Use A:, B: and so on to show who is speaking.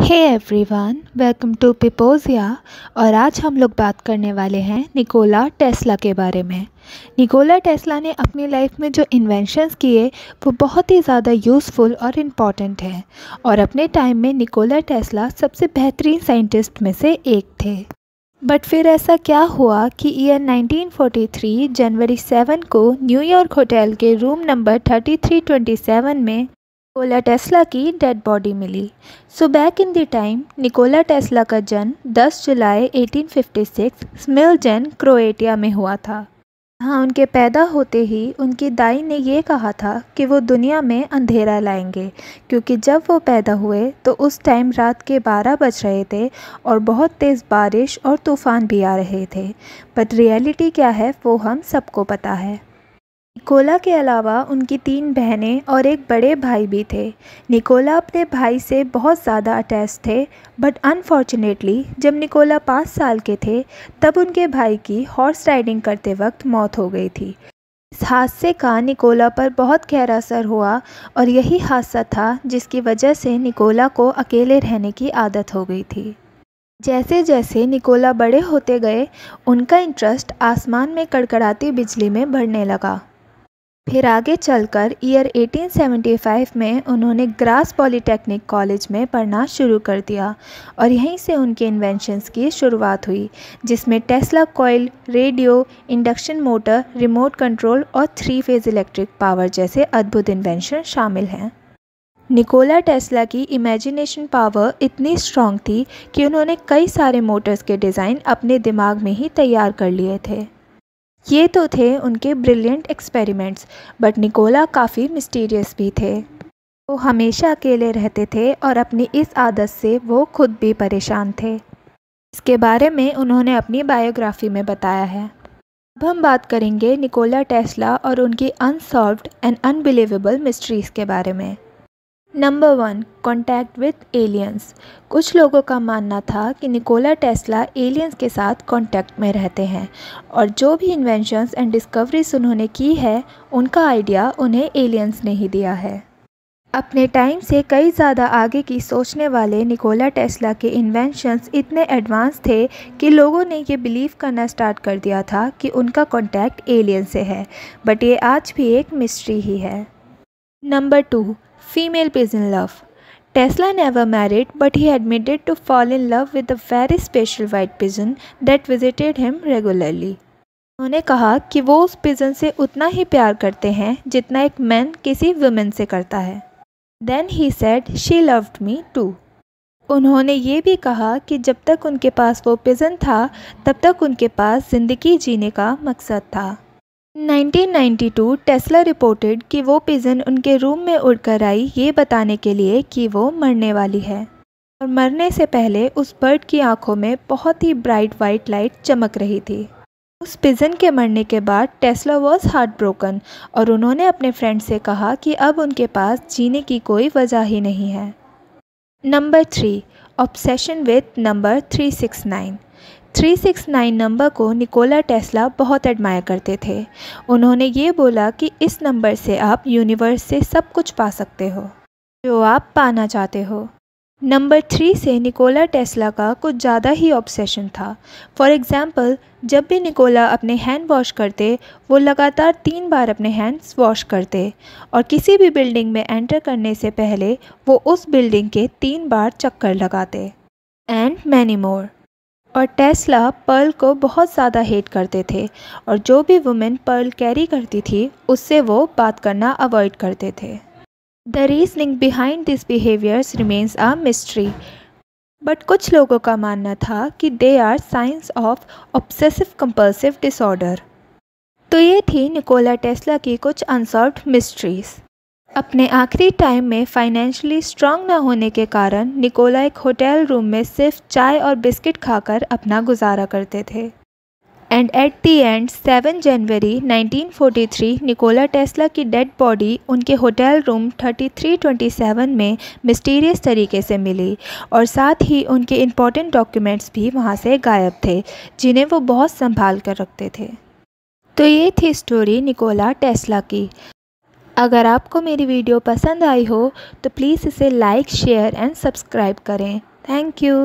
A: Hey everyone, welcome to पिपोजिया। और आज हम लोग बात करने वाले हैं निकोला टेस्ला के बारे में। निकोला टेस्ला ने अपनी लाइफ में जो इन्वेंशंस किए वो बहुत ही ज़्यादा यूज़फुल और इम्पॉर्टेंट हैं, और अपने टाइम में निकोला टेस्ला सबसे बेहतरीन साइंटिस्ट में से एक थे। बट फिर ऐसा क्या हुआ कि ईयर 1943 जनवरी 7 को न्यूयॉर्क होटल के रूम नंबर 3327 में निकोला टेस्ला की डेड बॉडी मिली। So back in the time Nikola Tesla का जन्म 10 जुलाई 1856 स्मिलजेन, क्रोएटिया में हुआ था। हाँ, उनके पैदा होते ही उनकी दाई ने ये कहा था कि वो दुनिया में अंधेरा लाएंगे, क्योंकि जब वो पैदा हुए तो उस टाइम रात के 12 बज रहे थे और बहुत तेज़ बारिश और तूफ़ान भी आ रहे थे। बट रियलिटी क्या है वो हम सबको पता है। निकोला के अलावा उनकी 3 बहनें और एक बड़े भाई भी थे। निकोला अपने भाई से बहुत ज़्यादा अटैच थे, बट अनफॉर्चुनेटली जब निकोला 5 साल के थे तब उनके भाई की हॉर्स राइडिंग करते वक्त मौत हो गई थी। इस हादसे का निकोला पर बहुत गहरा असर हुआ, और यही हादसा था जिसकी वजह से निकोला को अकेले रहने की आदत हो गई थी। जैसे जैसे निकोला बड़े होते गए उनका इंटरेस्ट आसमान में कड़कड़ाती बिजली में बढ़ने लगा। फिर आगे चलकर ईयर 1875 में उन्होंने ग्रास पॉलीटेक्निक कॉलेज में पढ़ना शुरू कर दिया, और यहीं से उनके इन्वेंशंस की शुरुआत हुई, जिसमें Tesla coil, radio, induction motor, remote control और 3 फेज़ इलेक्ट्रिक पावर जैसे अद्भुत इन्वेंशन शामिल हैं। निकोला टेस्ला की इमेजिनेशन पावर इतनी स्ट्रॉन्ग थी कि उन्होंने कई सारे मोटर्स के डिज़ाइन अपने दिमाग में ही तैयार कर लिए थे। ये तो थे उनके ब्रिलियंट एक्सपेरिमेंट्स, बट निकोला काफ़ी मिस्टीरियस भी थे। वो हमेशा अकेले रहते थे और अपनी इस आदत से वो खुद भी परेशान थे। इसके बारे में उन्होंने अपनी बायोग्राफी में बताया है। अब हम बात करेंगे निकोला टेस्ला और उनकी अनसॉल्व्ड एंड अनबिलीवेबल मिस्ट्रीज़ के बारे में। Number 1, contact with aliens. कुछ लोगों का मानना था कि निकोला टेस्ला एलियंस के साथ कॉन्टैक्ट में रहते हैं, और जो भी इन्वेंशंस एंड डिस्कवरीज उन्होंने की है उनका आइडिया उन्हें एलियंस ने ही दिया है। अपने टाइम से कई ज़्यादा आगे की सोचने वाले निकोला टेस्ला के इन्वेंशंस इतने एडवांस थे कि लोगों ने ये बिलीव करना स्टार्ट कर दिया था कि उनका कॉन्टैक्ट एलियन से है, बट ये आज भी एक मिस्ट्री ही है। Number 2, female pigeon love. Tesla never married, but he admitted to fall in love with a very special white pigeon that visited him regularly. उन्होंने कहा कि वो उस पिजन से उतना ही प्यार करते हैं जितना एक मैन किसी वुमेन से करता है। Then he said she loved me too. उन्होंने ये भी कहा कि जब तक उनके पास वो पिजन था तब तक उनके पास ज़िंदगी जीने का मकसद था। 1992 टेस्ला रिपोर्टेड कि वो पिजन उनके रूम में उड़कर आई ये बताने के लिए कि वो मरने वाली है, और मरने से पहले उस बर्ड की आंखों में बहुत ही ब्राइट वाइट लाइट चमक रही थी। उस पिजन के मरने के बाद टेस्ला वॉज हार्ट ब्रोकन, और उन्होंने अपने फ्रेंड से कहा कि अब उनके पास जीने की कोई वजह ही नहीं है। Number 3, obsession with number 369। 369 number को निकोला टेस्ला बहुत एडमायर करते थे। उन्होंने ये बोला कि इस नंबर से आप यूनिवर्स से सब कुछ पा सकते हो जो आप पाना चाहते हो। नंबर 3 से निकोला टेस्ला का कुछ ज़्यादा ही ऑब्सेशन था। फॉर एग्ज़ाम्पल, जब भी निकोला अपने हैंड वॉश करते वो लगातार 3 बार अपने हैंड्स वॉश करते, और किसी भी बिल्डिंग में एंटर करने से पहले वो उस बिल्डिंग के 3 बार चक्कर लगाते, एंड मैनी मोर। और टेस्ला पर्ल को बहुत ज़्यादा हेट करते थे, और जो भी वुमेन पर्ल कैरी करती थी उससे वो बात करना अवॉइड करते थे। The reasoning behind this behaviours remains a mystery, but कुछ लोगों का मानना था कि they are signs of obsessive compulsive disorder. तो ये थी निकोला टेस्ला की कुछ अनसॉल्व्ड मिस्ट्रीज़। अपने आखिरी टाइम में फाइनेंशियली स्ट्रांग ना होने के कारण निकोला एक होटल रूम में सिर्फ चाय और बिस्किट खाकर अपना गुजारा करते थे। And at the end 7 January 1943 Nicola Tesla की डेड बॉडी उनके होटल रूम 3327 में मिस्टीरियस तरीके से मिली, और साथ ही उनके इम्पोर्टेंट डॉक्यूमेंट्स भी वहाँ से गायब थे जिन्हें वो बहुत संभाल कर रखते थे। तो ये थी स्टोरी निकोला टेस्ला की। अगर आपको मेरी वीडियो पसंद आई हो तो प्लीज़ इसे लाइक, शेयर एंड सब्सक्राइब करें। Thank you.